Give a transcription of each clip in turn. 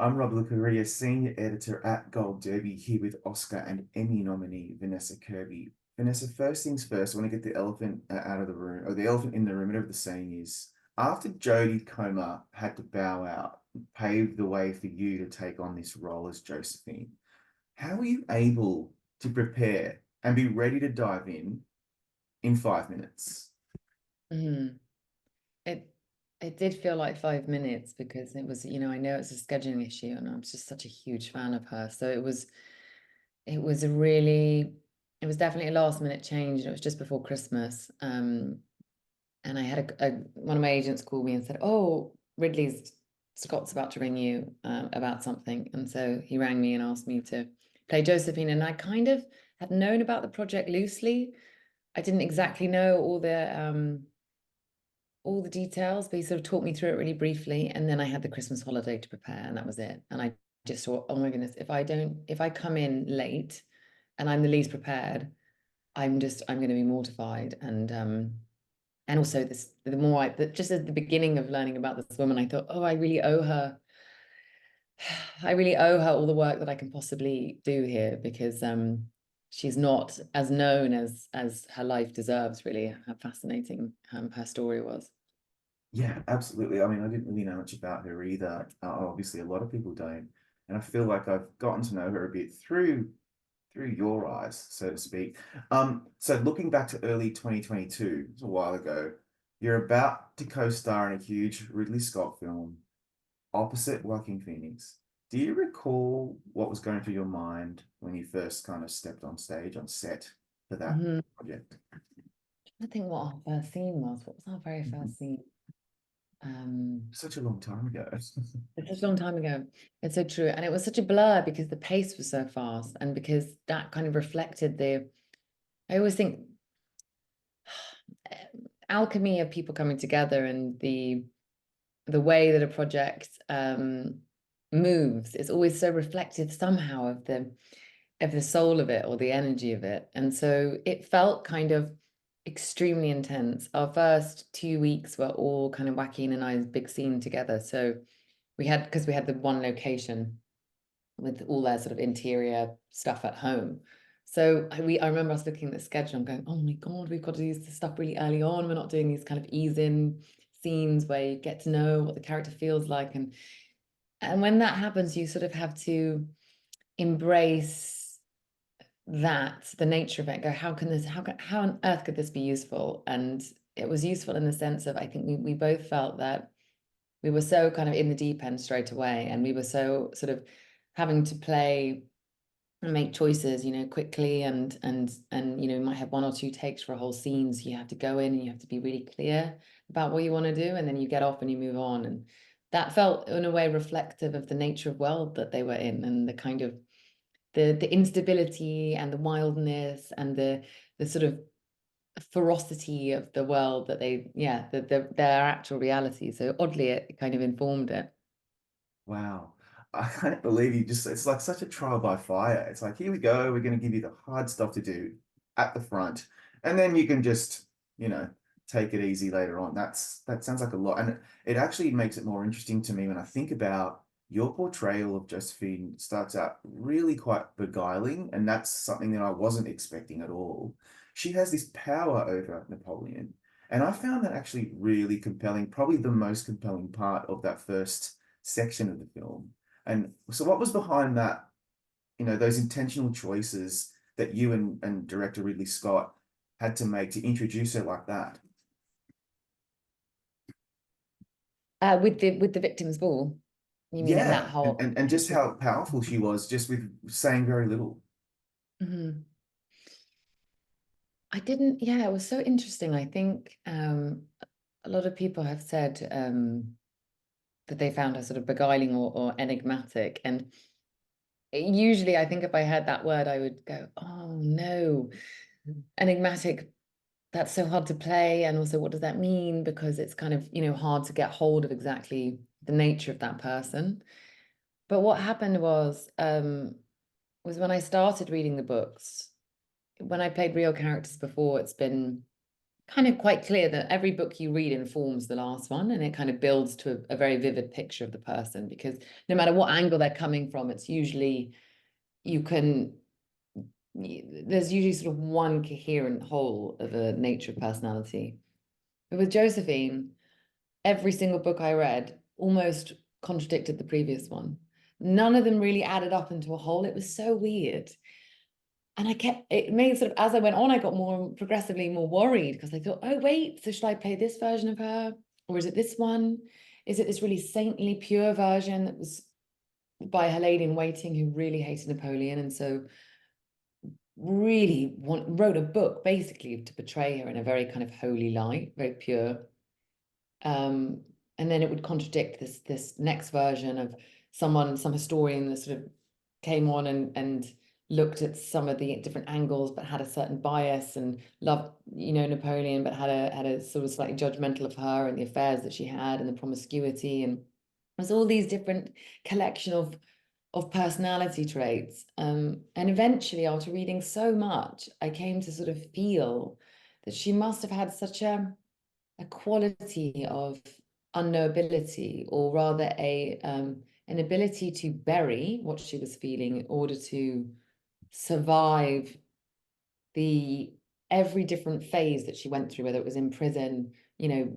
I'm Rob Licuria, Senior Editor at Gold Derby, here with Oscar and Emmy nominee Vanessa Kirby. Vanessa, first things first, I want to get the elephant out of the room, or the elephant in the room, whatever the saying is. After Jodie Comer had to bow out, paved the way for you to take on this role as Josephine, how were you able to prepare and be ready to dive in 5 minutes? Mm. It it did feel like 5 minutes because it was, I know it's a scheduling issue and I'm just such a huge fan of her. So it was definitely a last minute change and it was just before Christmas. And I had one of my agents called me and said, "Oh, Scott's about to ring you about something." And so he rang me and asked me to play Josephine. And I kind of had known about the project loosely. I didn't exactly know all the details, but he sort of talked me through it really briefly. And then I had the Christmas holiday to prepare, and that was it. And I just thought, oh my goodness, if I come in late and I'm the least prepared, I'm going to be mortified. And also just at the beginning of learning about this woman, I thought, oh, I really owe her all the work that I can possibly do here because she's not as known as her life deserves, really, how fascinating her story was. Yeah, absolutely. I mean, I didn't really know much about her either. Obviously, a lot of people don't. And I feel like I've gotten to know her a bit through your eyes, so to speak. So looking back to early 2022, it's a while ago, you're about to co-star in a huge Ridley Scott film opposite Joaquin Phoenix. Do you recall what was going through your mind when you first kind of stepped on stage on set for that Mhm. project? I think what our first scene was. What was our very first scene? Such a long time ago. It's such a long time ago. It's so true. And it was such a blur because the pace was so fast and because that kind of reflected I always think alchemy of people coming together and the way that a project moves is always so reflective somehow of the soul of it or the energy of it. And so it felt kind of extremely intense. Our first 2 weeks were all kind of Joaquin and I's big scene together. So because we had the one location with all their sort of interior stuff at home. So I remember us looking at the schedule and going, oh my God, we've got to do this stuff really early on. We're not doing these kind of ease in scenes where you get to know what the character feels like. And when that happens, you sort of have to embrace the nature of it, go, how on earth could this be useful? And it was useful in the sense of, I think we both felt that we were so kind of in the deep end straight away. And we were so sort of having to play and make choices, quickly and you might have one or two takes for a whole scene. So you have to go in and you have to be really clear about what you want to do. And then you get off and you move on. And that felt in a way reflective of the nature of world that they were in and the kind of the instability and the wildness and the sort of ferocity of the world that their actual reality. So oddly, it kind of informed it. Wow. I can't believe it's like such a trial by fire. It's like, here we go. We're going to give you the hard stuff to do at the front. And then you can just, you know, take it easy later on. That sounds like a lot. And it actually makes it more interesting to me when I think about your portrayal of Josephine starts out really quite beguiling. And that's something that I wasn't expecting at all. She has this power over Napoleon. And I found that actually really compelling, probably the most compelling part of that first section of the film. And so what was behind that, those intentional choices that you and director Ridley Scott had to make to introduce her like that? With the victim's ball, you mean in that Yeah. whole. And just how powerful she was just with saying very little. Mhm. I didn't, yeah, it was so interesting. I think a lot of people have said that they found her sort of beguiling or enigmatic. And usually I think if I heard that word, I would go, oh no, enigmatic, that's so hard to play. And also, what does that mean? Because it's kind of, hard to get hold of exactly the nature of that person. But what happened was when I started reading the books, when I played real characters before, it's been kind of quite clear that every book you read informs the last one, and it kind of builds to a very vivid picture of the person, because no matter what angle they're coming from, it's usually, there's usually sort of one coherent whole of a nature of personality. But with Josephine, every single book I read almost contradicted the previous one. None of them really added up into a whole. It was so weird. And it made sort of, as I went on, I got progressively more worried, because I thought, oh, wait, so should I play this version of her? Or is it this one? Is it this really saintly, pure version that was by her lady in waiting who really hated Napoleon? And so really wrote a book basically to portray her in a very kind of holy light, very pure. And then it would contradict this next version of some historian that sort of came on and looked at some of the different angles, but had a certain bias and loved, Napoleon, but had a sort of slightly judgmental of her and the affairs that she had and the promiscuity, and there's all these different collection of personality traits. And eventually, after reading so much, I came to sort of feel that she must have had such a quality of unknowability, or rather an ability to bury what she was feeling in order to survive every different phase that she went through, whether it was in prison,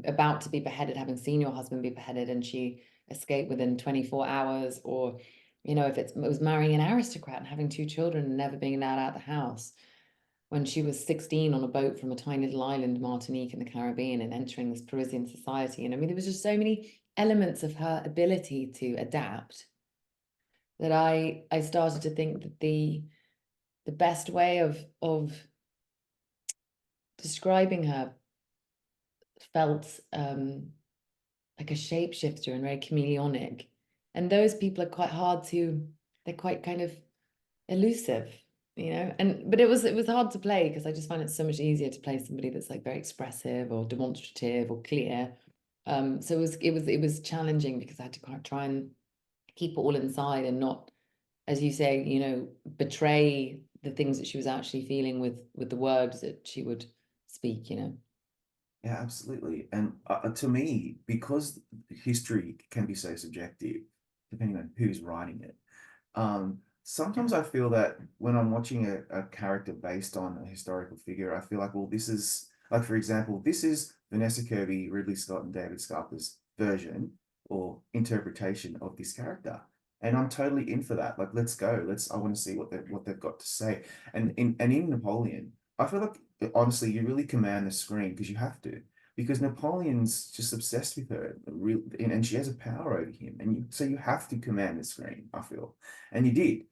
about to be beheaded, having seen your husband be beheaded and she escaped within 24 hours, or if it was marrying an aristocrat and having 2 children and never being allowed out of the house when she was 16 on a boat from a tiny little island, Martinique, in the Caribbean, and entering this Parisian society. And I mean, there was just so many elements of her ability to adapt that I started to think that the best way of describing her felt like a shapeshifter and very chameleonic. And those people are quite hard to, they're quite kind of elusive, but it was hard to play, because I just find it so much easier to play somebody that's like very expressive or demonstrative or clear. So it was challenging, because I had to try and keep it all inside and not, as you say, betray the things that she was actually feeling with the words that she would speak. Yeah, absolutely. And to me, because history can be so subjective, depending on who's writing it, sometimes I feel that when I'm watching a character based on a historical figure, I feel like, well, this is, like, for example, this is Vanessa Kirby, Ridley Scott, and David Scarpa's version or interpretation of this character. And I'm totally in for that. Like, let's go. I want to see what they've got to say. And in Napoleon, I feel like, honestly, you really command the screen, because you have to, because Napoleon's just obsessed with her, and she has a power over him, and so you have to command the screen, I feel, and you did.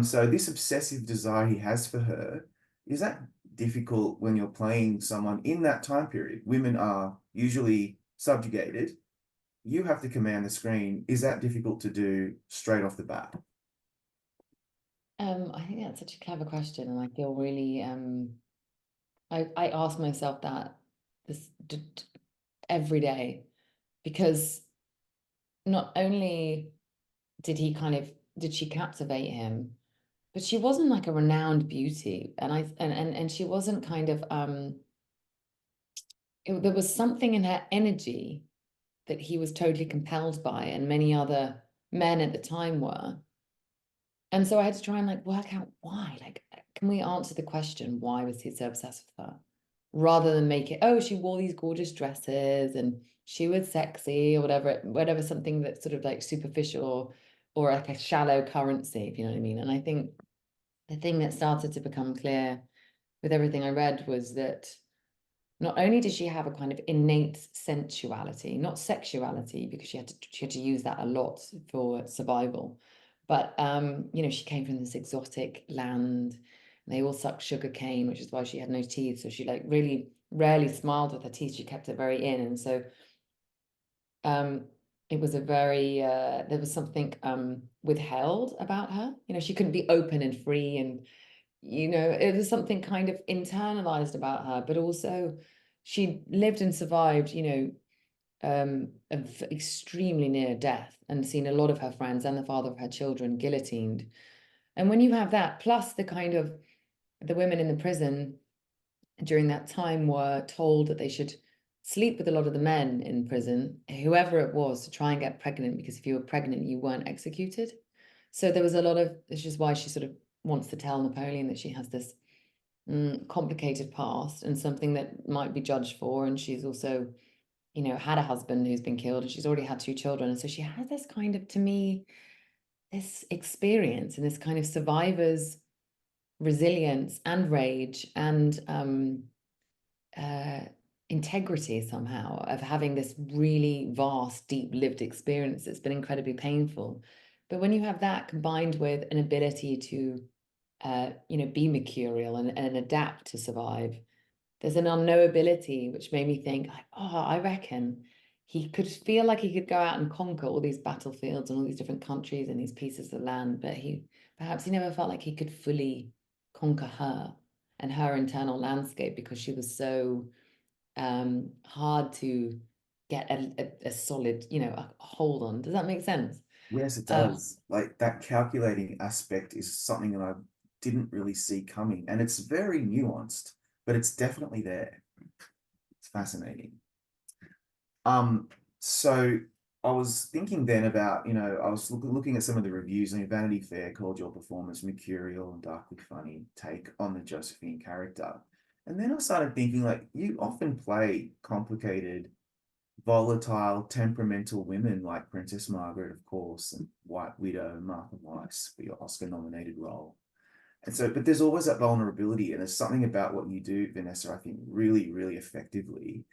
So this obsessive desire he has for her, is that difficult when you're playing someone in that time period? Women are usually subjugated. You have to command the screen. Is that difficult to do straight off the bat? I think that's such a clever question, and I feel really I ask myself that this every day, because not only did she captivate him, but she wasn't like a renowned beauty, and she wasn't kind of there was something in her energy that he was totally compelled by, and many other men at the time were. And so I had to try and like work out why. Like, can we answer the question, why was he so obsessed with her? Rather than make it, oh, she wore these gorgeous dresses and she was sexy, or whatever, something that's sort of like superficial, or like a shallow currency, if you know what I mean. And I think the thing that started to become clear with everything I read was that not only did she have a kind of innate sensuality, not sexuality, because she had to use that a lot for survival, but she came from this exotic land, and they all sucked sugar cane, which is why she had no teeth. So she like really rarely smiled with her teeth. She kept it very in. And so it was a very there was something withheld about her. She couldn't be open and free, and it was something kind of internalized about her, but also she lived and survived, extremely near death, and seen a lot of her friends and the father of her children guillotined. And when you have that, plus the kind of the women in the prison during that time were told that they should sleep with a lot of the men in prison, whoever it was, to try and get pregnant, because if you were pregnant, you weren't executed. So there was a lot of, this is why she sort of wants to tell Napoleon that she has this complicated past and something that might be judged for. And she's also, you know, had a husband who's been killed, and she's already had 2 children. And so she has this kind of, to me, this experience and this kind of survivor's resilience and rage and uh, integrity somehow of having this really vast, deep lived experience that's been incredibly painful. But when you have that combined with an ability to, you know, be mercurial and adapt to survive, there's an unknowability which made me think, like, oh, I reckon he could feel like he could go out and conquer all these battlefields and all these different countries and these pieces of land, but he never felt like he could fully conquer her and her internal landscape, because she was so hard to get a solid, you know, a hold on. Does that make sense? Yes, it Um, does. Like that calculating aspect is something that I didn't really see coming, and it's very nuanced, but it's definitely there. It's fascinating. Um, so I was thinking then about, I was looking at some of the reviews. I mean, Vanity Fair called your performance mercurial and darkly funny take on the Josephine character. And then I started thinking, like, you often play complicated, volatile, temperamental women like Princess Margaret, of course, and White Widow, Martha Weiss for your Oscar nominated role. And so, but there's always that vulnerability, and there's something about what you do, Vanessa, I think really, really effectively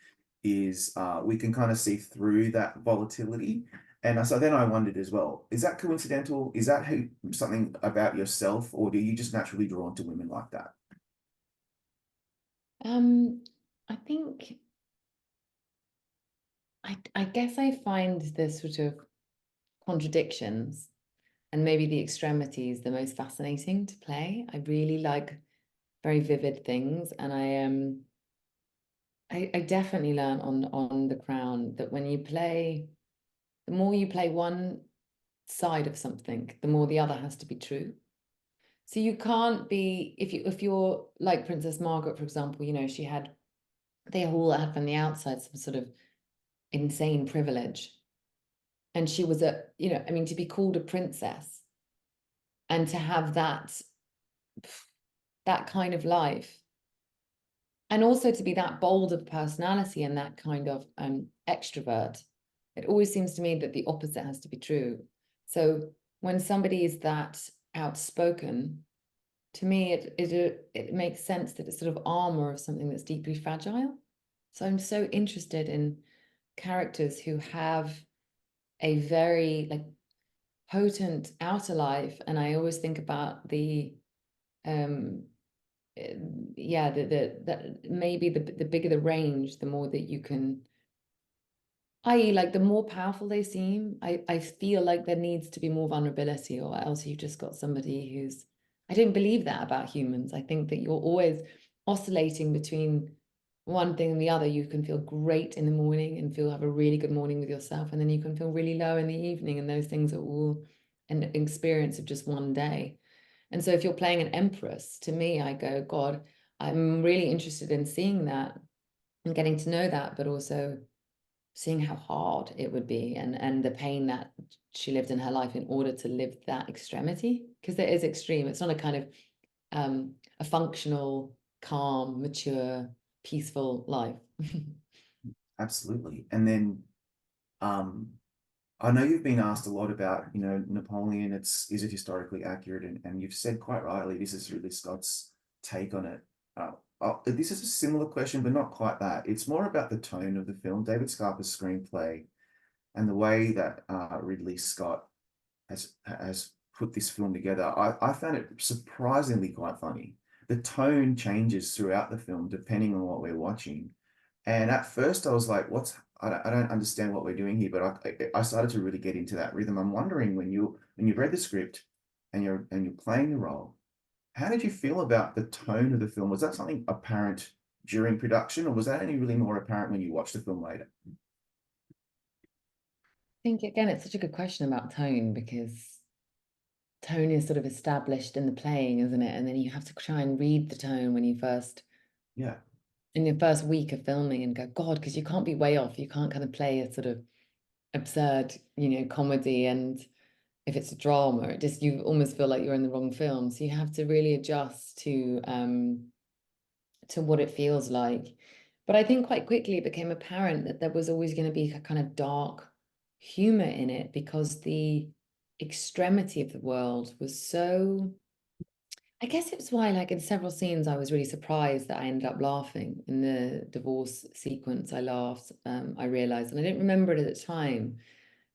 is we can kind of see through that volatility. And so then I wondered as well, is that coincidental? Is that something about yourself, or do you just naturally drawn to women like that? um, I think I guess I find the sort of contradictions and maybe the extremities the most fascinating to play. I really like very vivid things, and I definitely learned on The Crown that when you play, the more you play one side of something, the more the other has to be true. So you can't be, if you're like Princess Margaret, for example, you know, they all had from the outside some sort of insane privilege. And she was you know, I mean, to be called a princess and to have that kind of life, and also to be that bold of personality and that kind of extrovert, it always seems to me that the opposite has to be true. So when somebody is that outspoken, to me, it makes sense that it's sort of armor of something that's deeply fragile. So I'm so interested in characters who have a very like potent outer life, and I always think about the um yeah, the maybe the bigger the range, the more that you can, i.e., like the more powerful they seem, I feel like there needs to be more vulnerability, or else you've just got somebody who's, I don't believe that about humans. I think that you're always oscillating between one thing and the other. You can feel great in the morning and have a really good morning with yourself, and then you can feel really low in the evening, and those things are all an experience of just one day. And so if you're playing an empress, to me, I go, God, I'm really interested in seeing that and getting to know that, but also seeing how hard it would be, and the pain that she lived in her life in order to live that extremity, because it is extreme. It's not a kind of a functional, calm, mature, peaceful life. Absolutely. And then um, I know you've been asked a lot about, Napoleon. Is it historically accurate? And you've said quite rightly, this is Ridley Scott's take on it. This is a similar question, but not quite that. It's more about the tone of the film. David Scarpa's screenplay and the way that Ridley Scott has put this film together. I found it surprisingly quite funny. The tone changes throughout the film depending on what we're watching. And at first, I was like, I don't understand what we're doing here." But I started to really get into that rhythm. I'm wondering when you've read the script and you're playing the role, how did you feel about the tone of the film? Was that something apparent during production, or was that only really more apparent when you watched the film later? I think again, it's such a good question about tone, because tone is sort of established in the playing, isn't it? And then you have to try and read the tone when you first Yeah, in your first week of filming and go, God, because you can't be way off. You can't kind of play a sort of absurd, comedy, and if it's a drama, you almost feel like you're in the wrong film. So you have to really adjust to what it feels like. But I think quite quickly it became apparent that there was always going to be a kind of dark humor in it, because the extremity of the world was so. I guess it was why, like in several scenes, I was really surprised that I ended up laughing. In the divorce sequence, I laughed. I realized, and I didn't remember it at the time.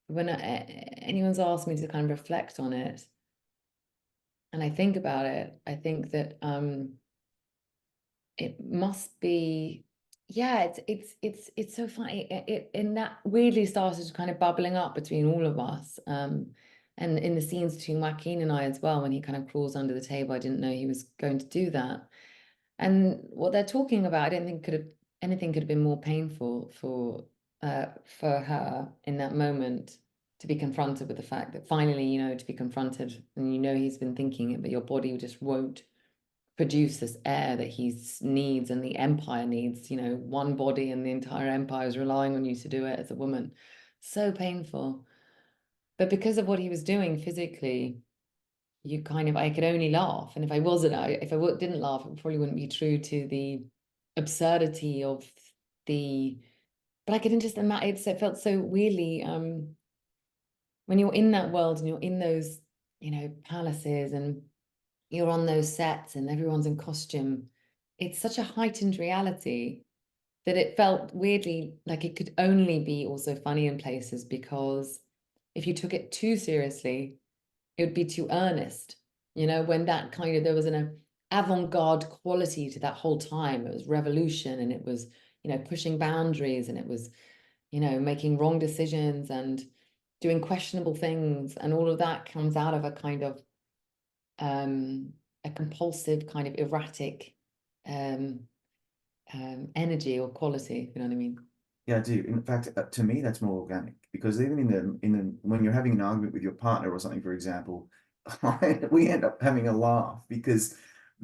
But when anyone's asked me to kind of reflect on it, and I think about it, I think that it must be, yeah, it's so funny. And that weirdly started kind of bubbling up between all of us. And in the scenes between Joaquin and I as well, when he kind of crawls under the table, I didn't know he was going to do that. And what they're talking about, I don't think anything could have been more painful for her in that moment, to be confronted with the fact that finally, to be confronted, and he's been thinking it, but your body just won't produce this air that he needs and the empire needs. One body and the entire empire is relying on you to do it as a woman. So painful. But because of what he was doing physically, I could only laugh. And if I didn't laugh, it probably wouldn't be true to the absurdity of the, but I couldn't just imagine. It felt so weirdly, when you're in that world and you're in those, palaces, and you're on those sets and everyone's in costume. It's such a heightened reality that it felt weirdly like it could only be also funny in places, because if you took it too seriously, it would be too earnest. When that kind of, there was an avant-garde quality to that whole time. It was revolution, and it was, pushing boundaries, and it was, making wrong decisions and doing questionable things. And all of that comes out of a kind of a compulsive, kind of erratic um, energy or quality, if you know what I mean. Yeah, I do. In fact, to me, that's more organic, because even in the when you're having an argument with your partner or something, for example, we end up having a laugh, because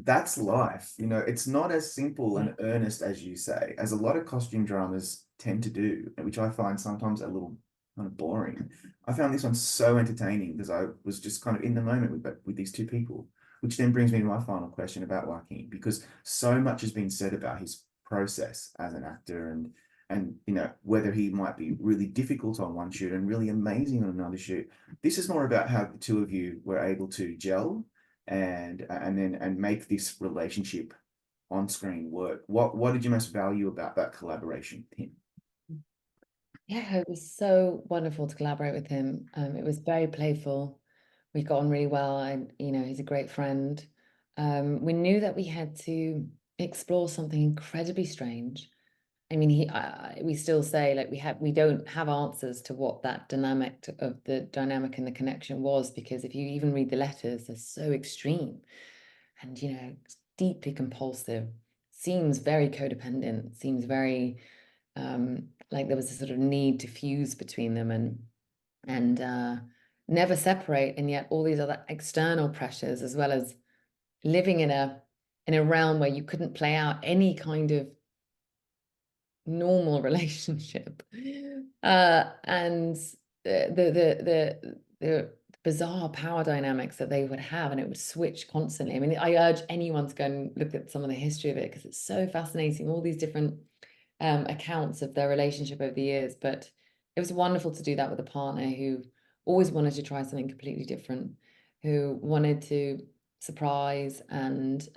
that's life. It's not as simple Yeah. and earnest as you say, as a lot of costume dramas tend to do, which I find sometimes a little kind of boring. I found this one so entertaining because I was just kind of in the moment with these two people, which then brings me to my final question about Joaquin, because so much has been said about his process as an actor, and whether he might be really difficult on one shoot and really amazing on another shoot. This is more about how the two of you were able to gel and make this relationship on screen work. What did you most value about that collaboration with him? Yeah, it was so wonderful to collaborate with him. It was very playful. We got on really well. He's a great friend. We knew that we had to explore something incredibly strange. I mean, we still say, like, we don't have answers to what that dynamic and the connection was, because if you even read the letters, they're so extreme and, deeply compulsive, seems very codependent, seems very like there was a sort of need to fuse between them, and never separate, and yet all these other external pressures, as well as living in a realm where you couldn't play out any kind of normal relationship, and the bizarre power dynamics that they would have, and it would switch constantly. I mean, I urge anyone to go and look at some of the history of it, because it's so fascinating, all these different accounts of their relationship over the years. But it was wonderful to do that with a partner who always wanted to try something completely different, who wanted to surprise, and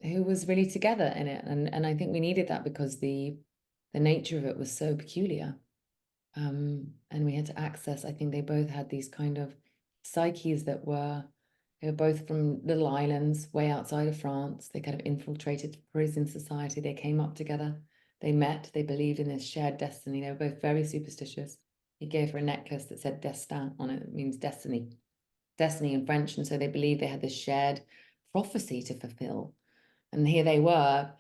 who was really together in it. And I think we needed that, because the nature of it was so peculiar. And we had to access, I think they both had these kind of psyches they were both from little islands way outside of France. They kind of infiltrated Parisian society. They came up together. They met. They believed in this shared destiny. They were both very superstitious. He gave her a necklace that said destin on it. It means destiny, destiny in French. And so they believed they had this shared prophecy to fulfill. And here they were,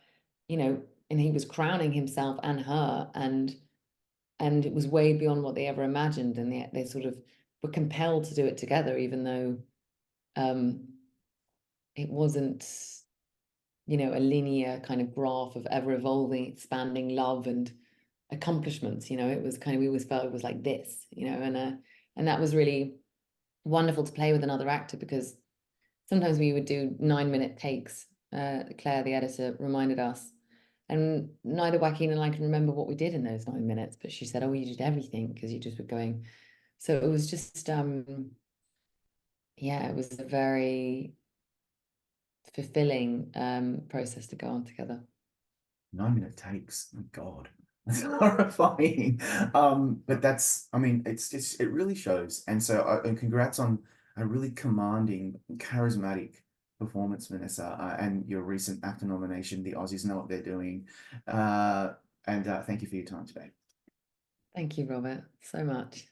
and he was crowning himself and her, and it was way beyond what they ever imagined. And they sort of were compelled to do it together, even though it wasn't you know, a linear kind of graph of ever evolving, expanding love and accomplishments. You know, it was kind of, we always felt it was like this, you know, and that was really wonderful to play with another actor, because sometimes we would do 9-minute takes. Claire, the editor, reminded us, and neither Joaquin and I can remember what we did in those 9 minutes, but she said, "Oh, you did everything," because you just were going. So it was just, yeah, it was a very fulfilling process to go on together. 9-minute takes. Oh God, that's horrifying. But that's, I mean, it really shows. And so, and congrats on a really commanding, charismatic performance, Vanessa, and your recent actor nomination. The Aussies know what they're doing. And thank you for your time today. Thank you, Robert, so much.